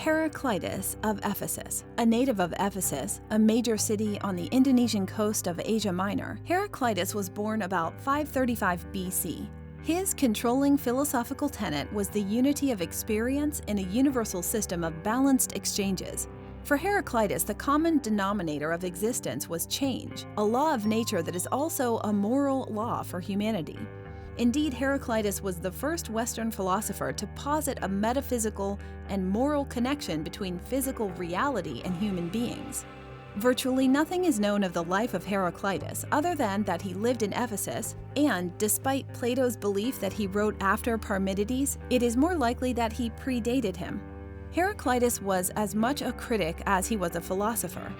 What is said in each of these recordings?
Heraclitus of Ephesus. A native of Ephesus, a major city on the Indonesian coast of Asia Minor, Heraclitus was born about 535 BC. His controlling philosophical tenet was the unity of experience in a universal system of balanced exchanges. For Heraclitus, the common denominator of existence was change, a law of nature that is also a moral law for humanity. Indeed, Heraclitus was the first Western philosopher to posit a metaphysical and moral connection between physical reality and human beings. Virtually nothing is known of the life of Heraclitus other than that he lived in Ephesus, and despite Plato's belief that he wrote after Parmenides, it is more likely that he predated him. Heraclitus was as much a critic as he was a philosopher.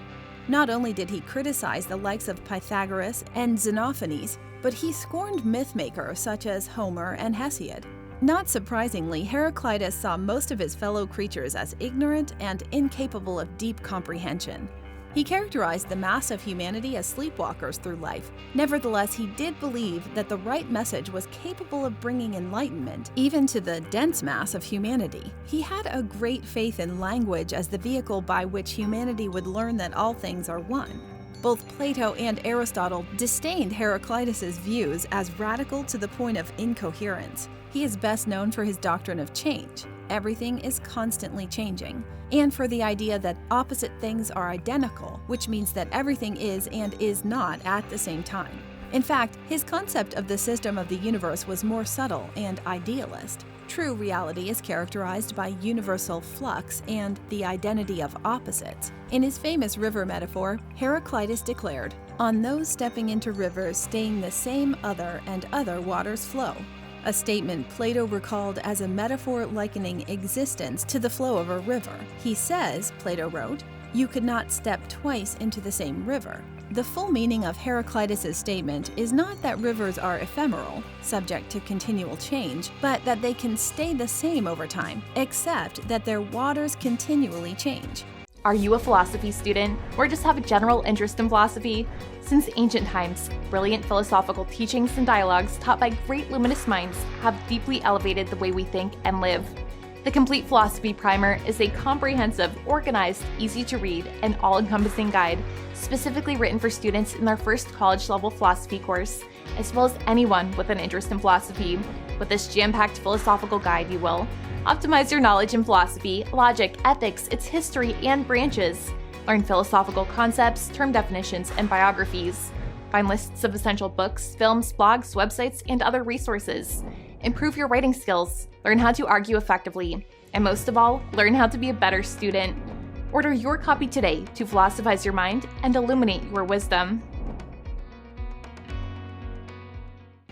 Not only did he criticize the likes of Pythagoras and Xenophanes, but he scorned mythmakers such as Homer and Hesiod. Not surprisingly, Heraclitus saw most of his fellow creatures as ignorant and incapable of deep comprehension. He characterized the mass of humanity as sleepwalkers through life. Nevertheless, he did believe that the right message was capable of bringing enlightenment even to the dense mass of humanity. He had a great faith in language as the vehicle by which humanity would learn that all things are one. Both Plato and Aristotle disdained Heraclitus's views as radical to the point of incoherence. He is best known for his doctrine of change. Everything is constantly changing, and for the idea that opposite things are identical, which means that everything is and is not at the same time. In fact, his concept of the system of the universe was more subtle and idealist. True reality is characterized by universal flux and the identity of opposites. In his famous river metaphor, Heraclitus declared, "On those stepping into rivers staying the same other and other waters flow," a statement Plato recalled as a metaphor likening existence to the flow of a river. He says, Plato wrote, "You could not step twice into the same river." The full meaning of Heraclitus's statement is not that rivers are ephemeral, subject to continual change, but that they can stay the same over time, except that their waters continually change. Are you a philosophy student, or just have a general interest in philosophy? Since ancient times, brilliant philosophical teachings and dialogues taught by great luminous minds have deeply elevated the way we think and live. The Complete Philosophy Primer is a comprehensive, organized, easy-to-read, and all-encompassing guide specifically written for students in their first college-level philosophy course, as well as anyone with an interest in philosophy. With this jam-packed philosophical guide, you will optimize your knowledge in philosophy, logic, ethics, its history, and branches. Learn philosophical concepts, term definitions, and biographies. Find lists of essential books, films, blogs, websites, and other resources. Improve your writing skills. Learn how to argue effectively. And most of all, learn how to be a better student. Order your copy today to philosophize your mind and illuminate your wisdom.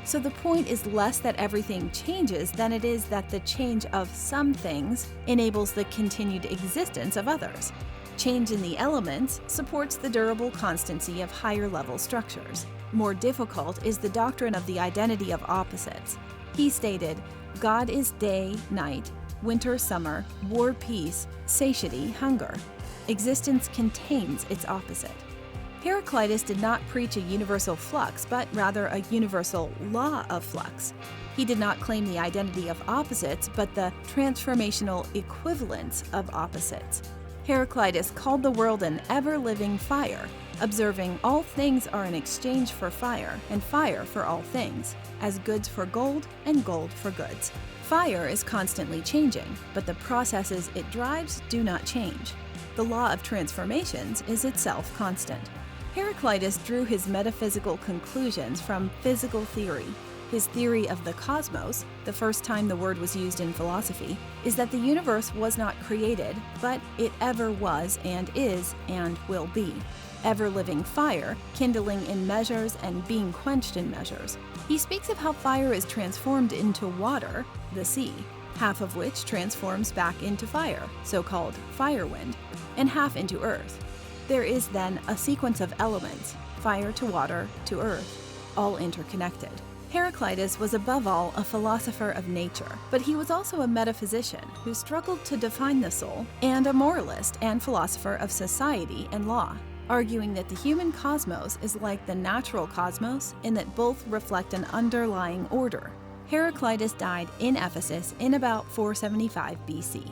So the point is less that everything changes than it is that the change of some things enables the continued existence of others. Change in the elements supports the durable constancy of higher-level structures. More difficult is the doctrine of the identity of opposites. He stated, "God is day, night, winter, summer, war, peace, satiety, hunger. Existence contains its opposite." Heraclitus did not preach a universal flux, but rather a universal law of flux. He did not claim the identity of opposites, but the transformational equivalence of opposites. Heraclitus called the world an ever-living fire, observing all things are in exchange for fire, and fire for all things, as goods for gold and gold for goods. Fire is constantly changing, but the processes it drives do not change. The law of transformations is itself constant. Heraclitus drew his metaphysical conclusions from physical theory. His theory of the cosmos, the first time the word was used in philosophy, is that the universe was not created, but it ever was and is and will be. Ever-living fire, kindling in measures and being quenched in measures. He speaks of how fire is transformed into water, the sea, half of which transforms back into fire, so-called fire wind, and half into earth. There is then a sequence of elements, fire to water to earth, all interconnected. Heraclitus was above all a philosopher of nature, but he was also a metaphysician who struggled to define the soul, and a moralist and philosopher of society and law, arguing that the human cosmos is like the natural cosmos in that both reflect an underlying order. Heraclitus died in Ephesus in about 475 BC.